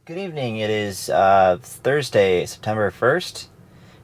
Good evening. It is Thursday, September 1st,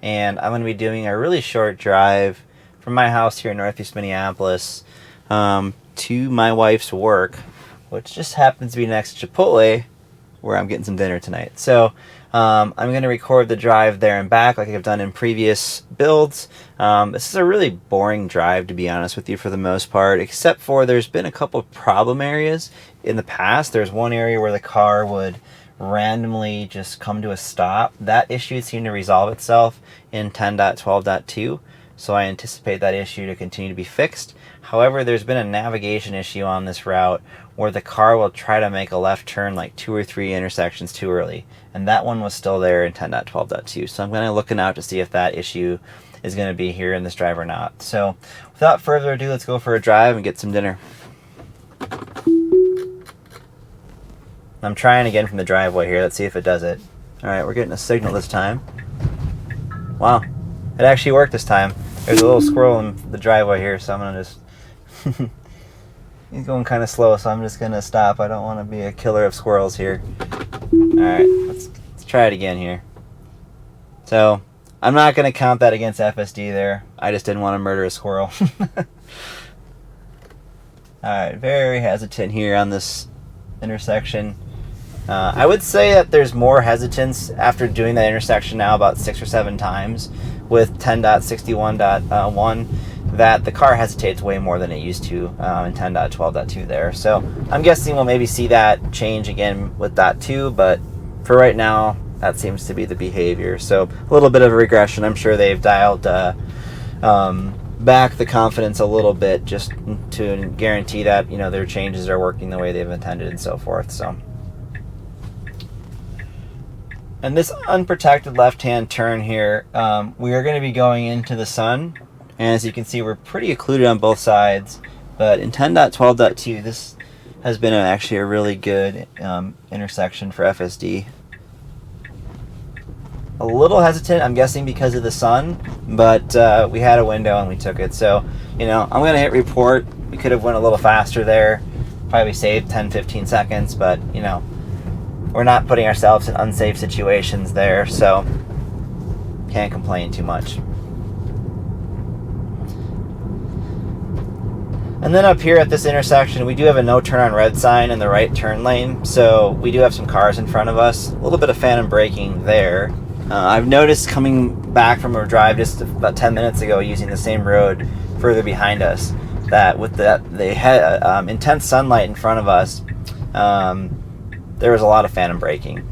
and I'm going to be doing a really short drive from my house here in Northeast Minneapolis to my wife's work, which just happens to be next to Chipotle, where I'm getting some dinner tonight. So I'm going to record the drive there and back like I've done in previous builds. This is a really boring drive, to be honest with you, for the most part, except for there's been a couple problem areas in the past. There's one area where the car would randomly just come to a stop. That issue seemed to resolve itself in 10.12.2, so I anticipate that issue to continue to be fixed. However, there's been a navigation issue on this route where the car will try to make a left turn like 2 or 3 intersections too early, and that one was still there in 10.12.2. So I'm going to looking out to see if that issue is going to be here in this drive or not. So without further ado, let's go for a drive and get some dinner. I'm trying again from the driveway here. Let's see if it does it. Alright, we're getting a signal this time. Wow. It actually worked this time. There's a little squirrel in the driveway here, so I'm going to just... He's going kind of slow, so I'm just going to stop. I don't want to be a killer of squirrels here. Alright, let's try it again here. So, I'm not going to count that against FSD there. I just didn't want to murder a squirrel. Alright, very hesitant here on this intersection. I would say that there's more hesitance after doing that intersection now about 6 or 7 times with 10.61.1 that the car hesitates way more than it used to in 10.12.2 there. So I'm guessing we'll maybe see that change again with .2, but for right now that seems to be the behavior. So a little bit of a regression. I'm sure they've dialed back the confidence a little bit just to guarantee that, you know, their changes are working the way they've intended and so forth. So, and this unprotected left-hand turn here, we are going to be going into the sun, and as you can see, we're pretty occluded on both sides. But in 10.12.2, this has been actually a really good intersection for FSD. A little hesitant, I'm guessing because of the sun, but we had a window and we took it. So, you know, I'm going to hit report. We could have went a little faster there, probably saved 10-15 seconds, but, you know, we're not putting ourselves in unsafe situations there, so can't complain too much. And then up here at this intersection, we do have a no turn on red sign in the right turn lane, so we do have some cars in front of us. A little bit of phantom braking there. I've noticed coming back from a drive just about 10 minutes ago using the same road further behind us that with the intense sunlight in front of us, there was a lot of phantom braking.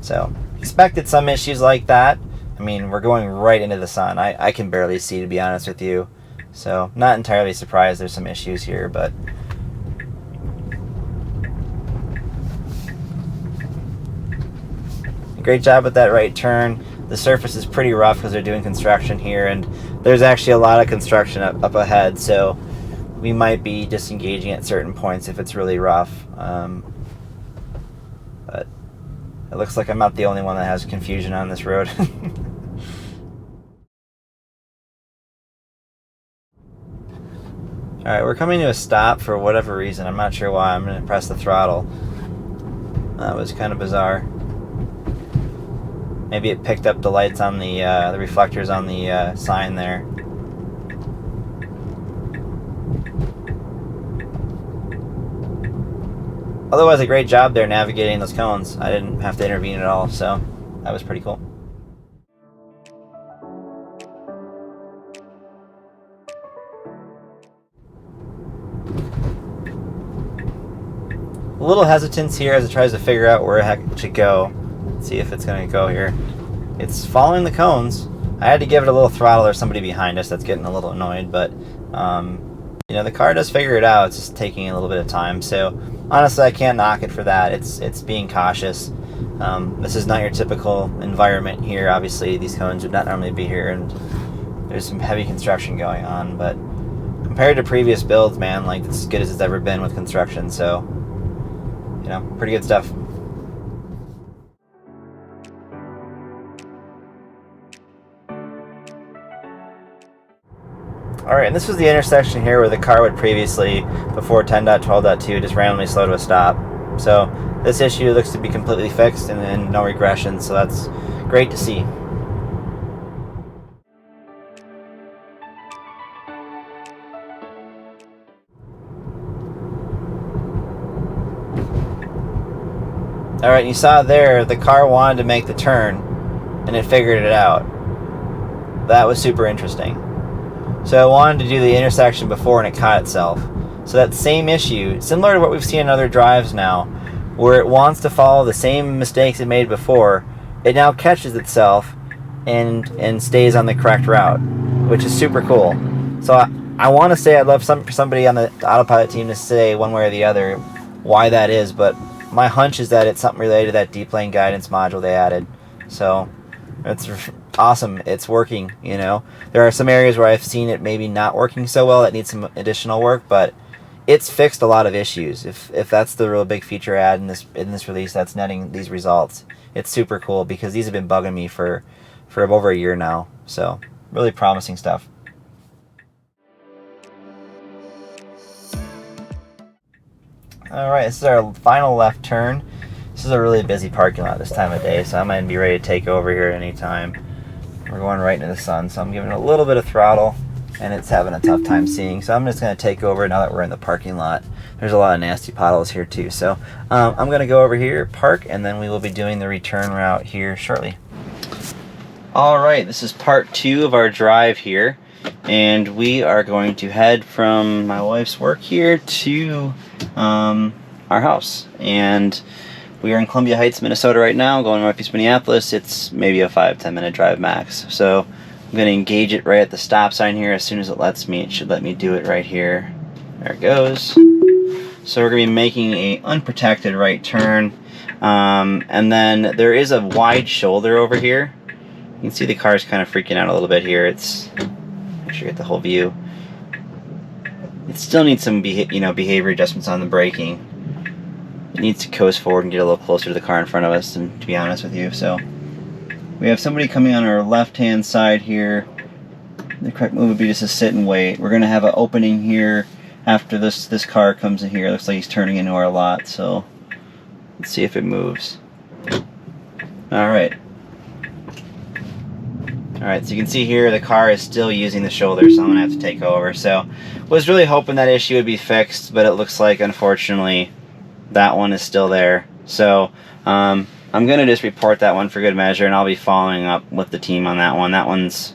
So expected some issues like that. I mean, we're going right into the sun. I can barely see, to be honest with you. So not entirely surprised there's some issues here, but great job with that right turn. The surface is pretty rough because they're doing construction here, and there's actually a lot of construction up ahead, so we might be disengaging at certain points if it's really rough. But it looks like I'm not the only one that has confusion on this road. Alright, we're coming to a stop for whatever reason. I'm not sure why. I'm going to press the throttle. That was kind of bizarre. Maybe it picked up the lights on the reflectors on the sign there. Otherwise, a great job there navigating those cones. I didn't have to intervene at all, so that was pretty cool. A little hesitance here as it tries to figure out where the heck it should go. Let's see if it's going to go here. It's following the cones. I had to give it a little throttle. There's somebody behind us that's getting a little annoyed, but you know, the car does figure it out. It's just taking a little bit of time. So honestly, I can't knock it for that. It's being cautious. This is not your typical environment here. Obviously, these cones would not normally be here, and there's some heavy construction going on. But compared to previous builds, man, like, it's as good as it's ever been with construction. So, you know, pretty good stuff. Alright, and this was the intersection here where the car would previously, before 10.12.2, just randomly slow to a stop. So this issue looks to be completely fixed and no regression, so that's great to see. Alright, you saw there, the car wanted to make the turn, and it figured it out. That was super interesting. So it wanted to do the intersection before, and it caught itself. So that same issue, similar to what we've seen in other drives now, where it wants to follow the same mistakes it made before, it now catches itself and stays on the correct route, which is super cool. So I want to say I'd love for somebody on the autopilot team to say one way or the other why that is, but my hunch is that it's something related to that deep lane guidance module they added. So it's awesome. It's working, you know. There are some areas where I've seen it maybe not working so well, that needs some additional work, but it's fixed a lot of issues. If that's the real big feature add in this release, that's netting these results. It's super cool because these have been bugging me for over a year now. So really promising stuff. Alright, this is our final left turn. This is a really busy parking lot this time of day, so I'm going to be ready to take over here at any time. We're going right into the sun, so I'm giving it a little bit of throttle, and it's having a tough time seeing. So I'm just going to take over now that we're in the parking lot. There's a lot of nasty potholes here too. So I'm going to go over here, park, and then we will be doing the return route here shortly. Alright, this is part 2 of our drive here. And we are going to head from my wife's work here to our house. And we are in Columbia Heights, Minnesota right now, going northeast Minneapolis. It's maybe a 5-10 minute drive max. So I'm going to engage it right at the stop sign here as soon as it lets me. It should let me do it right here. There it goes. So we're going to be making a unprotected right turn. And then there is a wide shoulder over here. You can see the car's kind of freaking out a little bit here. It's... make sure you get the whole view. It still needs some behavior adjustments on the braking. It needs to coast forward and get a little closer to the car in front of us, and to be honest with you. So we have somebody coming on our left hand side here. The correct move would be just to sit and wait. We're going to have an opening here after this car comes in here. It looks like he's turning into our lot, so let's see if it moves. Alright. Alright, so you can see here the car is still using the shoulder, so I'm going to have to take over. So, was really hoping that issue would be fixed, but it looks like, unfortunately, that one is still there. So, I'm going to just report that one for good measure, and I'll be following up with the team on that one. That one's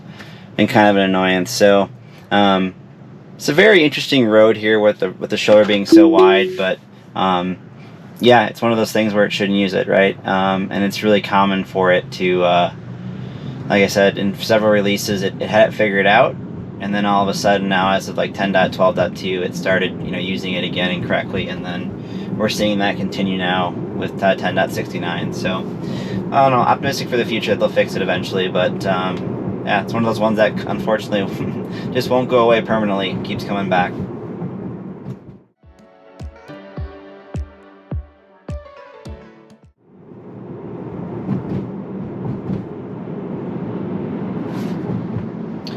been kind of an annoyance. So, it's a very interesting road here with the shoulder being so wide, but, yeah, it's one of those things where it shouldn't use it, right? And it's really common for it to... like I said, in several releases, it had it figured out, and then all of a sudden now, as of like 10.12.2, it started, using it again incorrectly, and then we're seeing that continue now with 10.69. So, I don't know, optimistic for the future that they'll fix it eventually, but yeah, it's one of those ones that unfortunately just won't go away permanently. It keeps coming back.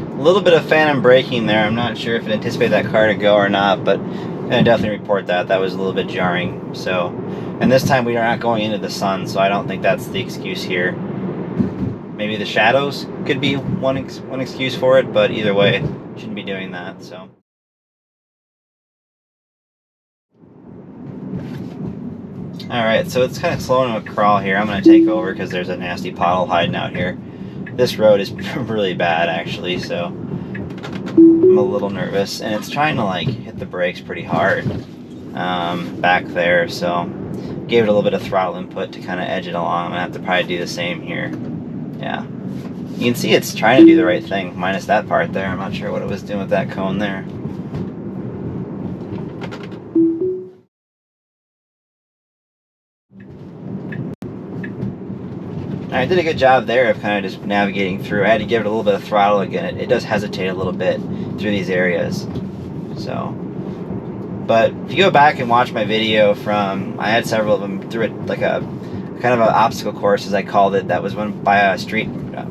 A little bit of phantom braking there. I'm not sure if it anticipated that car to go or not, but I'm going to definitely report that. That was a little bit jarring. So, and this time we are not going into the sun, so I don't think that's the excuse here. Maybe the shadows could be one excuse for it, but either way, shouldn't be doing that. So. Alright, so it's kind of slowing to a crawl here. I'm going to take over because there's a nasty pothole hiding out here. This road is really bad, actually, so I'm a little nervous. And it's trying to, hit the brakes pretty hard back there, so gave it a little bit of throttle input to kind of edge it along. I'm going to have to probably do the same here. Yeah. You can see it's trying to do the right thing, minus that part there. I'm not sure what it was doing with that cone there. I did a good job there of kind of just navigating through. I had to give it a little bit of throttle again. It does hesitate a little bit through these areas. So, but if you go back and watch my video from, I had several of them through it, like a kind of an obstacle course, as I called it, that was one by a street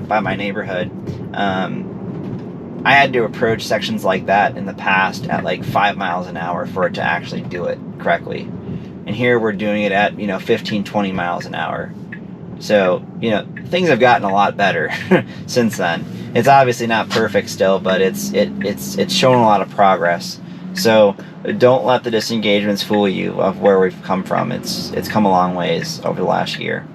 by my neighborhood. I had to approach sections like that in the past at like 5 miles an hour for it to actually do it correctly. and here we're doing it at 15-20 miles an hour. So things have gotten a lot better since then. It's obviously not perfect still, but it's shown a lot of progress. So don't let the disengagements fool you of where we've come from. It's come a long ways over the last year.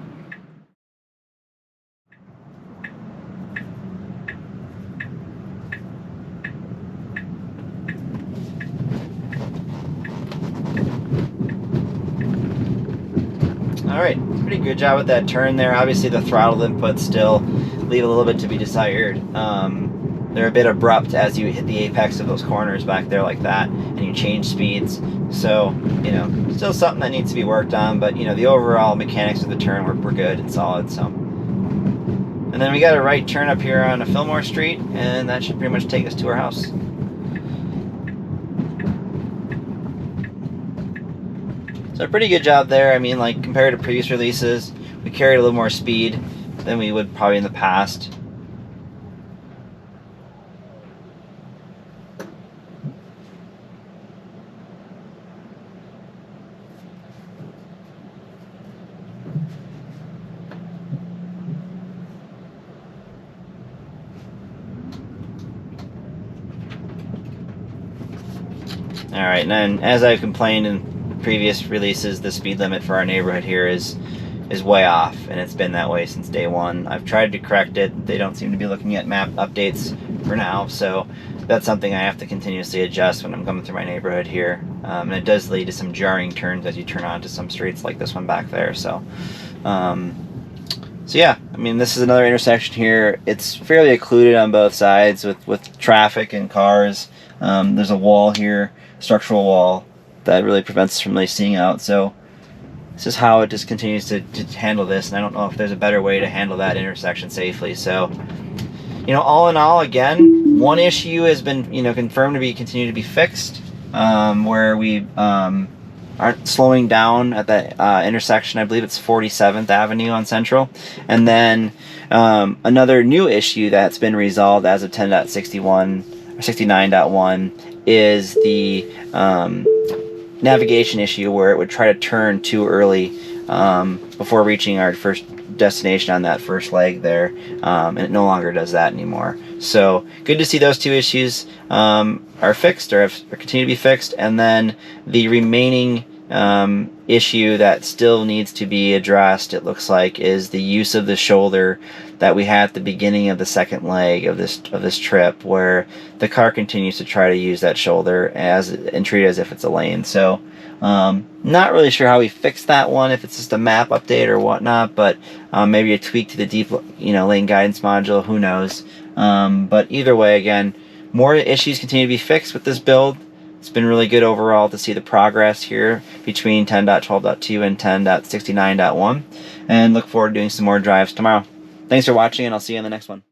All right, pretty good job with that turn there. Obviously the throttle inputs still leave a little bit to be desired. They're a bit abrupt as you hit the apex of those corners back there like that, and you change speeds. So, still something that needs to be worked on, but the overall mechanics of the turn were good and solid. So, and then we got a right turn up here on a Fillmore Street, and that should pretty much take us to our house. So a pretty good job there. I mean, like compared to previous releases, we carried a little more speed than we would probably in the past. Alright, and then as I complained in previous releases, the speed limit for our neighborhood here is way off, and it's been that way since day one. I've tried to correct it. They don't seem to be looking at map updates for now, so that's something I have to continuously adjust when I'm coming through my neighborhood here. And it does lead to some jarring turns as you turn onto some streets like this one back there. So yeah, I mean, this is another intersection here. It's fairly occluded on both sides with traffic and cars. There's a wall here, structural wall, that really prevents us from really seeing out. So this is how it just continues to handle this, and I don't know if there's a better way to handle that intersection safely. So, all in all, again, one issue has been, confirmed to continue to be fixed, where we aren't slowing down at that intersection. I believe it's 47th Avenue on Central. And then another new issue that's been resolved as of 10.61 or 69.1 is the navigation issue where it would try to turn too early before reaching our first destination on that first leg there, and it no longer does that anymore. So good to see those two issues are fixed or continue to be fixed. And then the remaining issue that still needs to be addressed, it looks like, is the use of the shoulder that we had at the beginning of the second leg of this trip, where the car continues to try to use that shoulder and treat it as if it's a lane. So not really sure how we fix that one, if it's just a map update or whatnot, but maybe a tweak to the deep lane guidance module, who knows. But either way, again, more issues continue to be fixed with this build. It's been really good overall to see the progress here between 10.12.2 and 10.69.1, and look forward to doing some more drives tomorrow. Thanks for watching, and I'll see you in the next one.